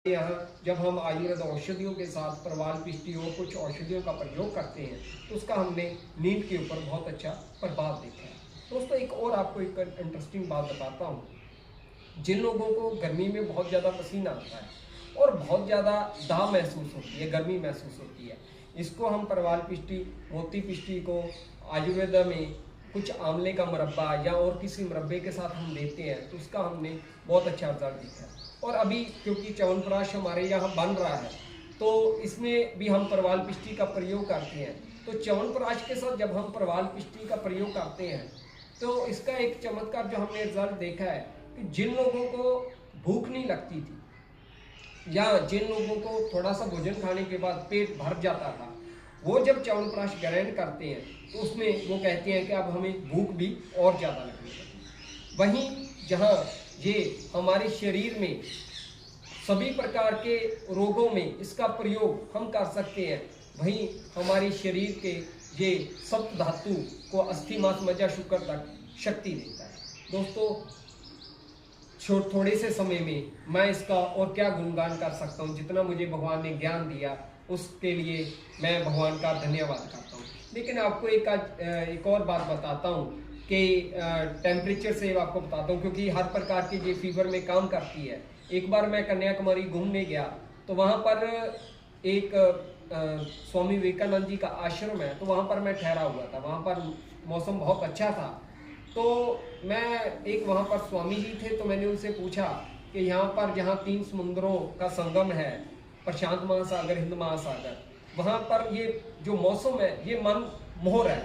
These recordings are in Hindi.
यहाँ जब हम आयुर्वेद औषधियों के साथ प्रवाल पिष्टी और कुछ औषधियों का प्रयोग करते हैं तो उसका हमने नींद के ऊपर बहुत अच्छा प्रभाव देखा है। दोस्तों एक और आपको एक इंटरेस्टिंग बात बताता हूँ। जिन लोगों को गर्मी में बहुत ज़्यादा पसीना आता है और बहुत ज़्यादा दाह महसूस होती है, गर्मी महसूस होती है, इसको हम प्रवाल पिष्टी, मोती पिष्टी को आयुर्वेद में कुछ आंवले का मुरब्बा या और किसी मुरब्बे के साथ हम देते हैं तो उसका हमने बहुत अच्छा रिजल्ट देखा है। और अभी क्योंकि च्यवनप्राश हमारे यहाँ बन रहा है तो इसमें भी हम प्रवाल पिष्टी का प्रयोग करते हैं। तो च्यवनप्राश के साथ जब हम प्रवाल पिष्टी का प्रयोग करते हैं तो इसका एक चमत्कार जो हमने रिजल्ट देखा है कि जिन लोगों को भूख नहीं लगती थी या जिन लोगों को थोड़ा सा भोजन खाने के बाद पेट भर जाता था, वो जब च्यवनप्राश ग्रहण करते हैं तो उसमें वो कहते हैं कि अब हमें भूख भी और ज़्यादा लगने लगी। वहीं जहाँ ये हमारे शरीर में सभी प्रकार के रोगों में इसका प्रयोग हम कर सकते हैं, वहीं हमारे शरीर के ये सप्त धातु को अस्थि मांस मज्जा शुक्र तक शक्ति देता है। दोस्तों थोड़े से समय में मैं इसका और क्या गुणगान कर सकता हूँ। जितना मुझे भगवान ने ज्ञान दिया उसके लिए मैं भगवान का धन्यवाद करता हूँ। लेकिन आपको एक और बात बताता हूँ कि टेम्परेचर से आपको बताता हूँ, क्योंकि हर प्रकार की ये फीवर में काम करती है। एक बार मैं कन्याकुमारी घूमने गया तो वहाँ पर एक स्वामी विवेकानंद जी का आश्रम है, तो वहाँ पर मैं ठहरा हुआ था। वहाँ पर मौसम बहुत अच्छा था। तो मैं एक वहाँ पर स्वामी जी थे तो मैंने उनसे पूछा कि यहाँ पर जहाँ 3 समुद्रों का संगम है, प्रशांत महासागर, हिंद महासागर, वहाँ पर ये जो मौसम है ये मन मोह है,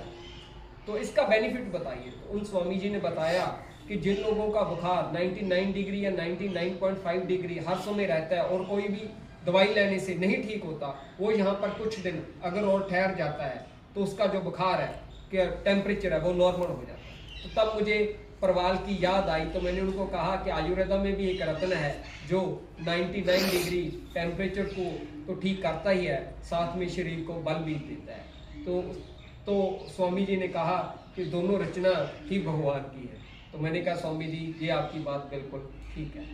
तो इसका बेनिफिट बताइए। तो उन स्वामी जी ने बताया कि जिन लोगों का बुखार 99 डिग्री या 99.5 डिग्री हर समय रहता है और कोई भी दवाई लेने से नहीं ठीक होता, वो यहाँ पर कुछ दिन अगर और ठहर जाता है तो उसका जो बुखार है कि टेम्परेचर है वो नॉर्मल हो जाता है। तो तब मुझे प्रवाल की याद आई, तो मैंने उनको कहा कि आयुर्वेदा में भी एक रत्न है जो 99 डिग्री टेम्परेचर को तो ठीक करता ही है, साथ में शरीर को बल भी देता है। तो स्वामी जी ने कहा कि दोनों रचना ही भगवान की है। तो मैंने कहा स्वामी जी ये आपकी बात बिल्कुल ठीक है।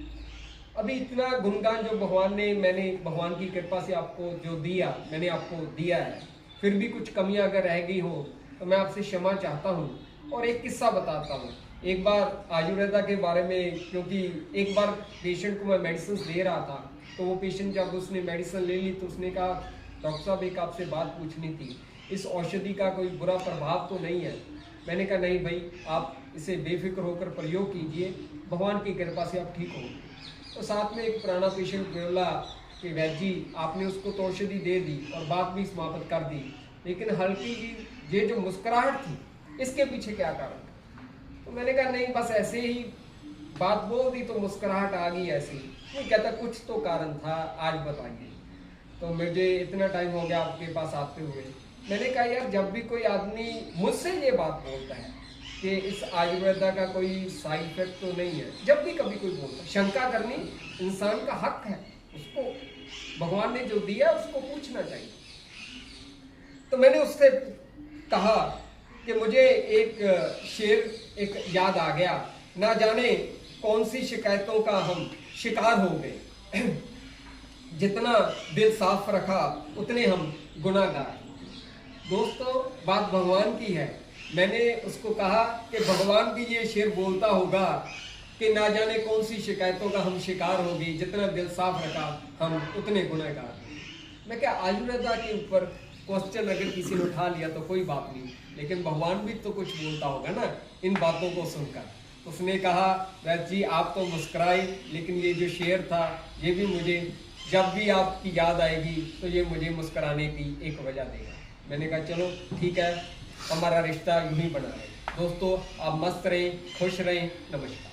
अभी इतना गुणगान जो मैंने भगवान की कृपा से आपको जो दिया, मैंने आपको दिया है, फिर भी कुछ कमियां अगर रह गई हो तो मैं आपसे क्षमा चाहता हूँ। और एक किस्सा बताता हूँ। एक बार आयुर्वेदा के बारे में, क्योंकि एक बार पेशेंट को मैं मेडिसिन दे रहा था, तो वो पेशेंट जब उसने मेडिसिन ले ली तो उसने कहा डॉक्टर साहब एक आपसे बात पूछनी थी, इस औषधि का कोई बुरा प्रभाव तो नहीं है। मैंने कहा नहीं भाई, आप इसे बेफिक्र होकर प्रयोग कीजिए, भगवान की कृपा से आप ठीक हो। तो साथ में एक पुराना पेशेंट बोला कि वैद्य जी आपने उसको तो औषधि दे दी और बात भी समाप्त कर दी, लेकिन हल्की जी ये जो मुस्कुराहट थी इसके पीछे क्या कारण? तो मैंने कहा नहीं, बस ऐसे ही बात बोल दी तो मुस्कुराहट आ गई ऐसे ही। नहीं, कहता कुछ तो कारण था, आज बताइए। तो मुझे इतना टाइम हो गया आपके पास आते हुए। मैंने कहा यार, जब भी कोई आदमी मुझसे ये बात बोलता है कि इस आयुर्वेदा का कोई साइड इफेक्ट तो नहीं है, जब भी कभी कोई बोलता है, शंका करनी इंसान का हक है, उसको भगवान ने जो दिया उसको पूछना चाहिए। तो मैंने उससे कहा कि मुझे एक शेर एक याद आ गया, ना जाने कौन सी शिकायतों का हम शिकार हो गए, जितना दिल साफ रखा उतने हम गुनाहगार। दोस्तों बात भगवान की है। मैंने उसको कहा कि भगवान भी ये शेर बोलता होगा कि ना जाने कौन सी शिकायतों का हम शिकार हो गए, जितना दिल साफ रखा हम उतने गुनाहगार। मैं क्या आयुर्वेदा के ऊपर क्वेश्चन अगर किसी ने उठा लिया तो कोई बात नहीं, लेकिन भगवान भी तो कुछ बोलता होगा ना इन बातों को सुनकर। उसने कहा वैद्य जी आप तो मुस्कुराए, लेकिन ये जो शेर था ये भी मुझे जब भी आपकी याद आएगी तो ये मुझे मुस्कुराने की एक वजह देगा। मैंने कहा चलो ठीक है, हमारा रिश्ता यूं ही बना रहे। दोस्तों आप मस्त रहें, खुश रहें। नमस्कार।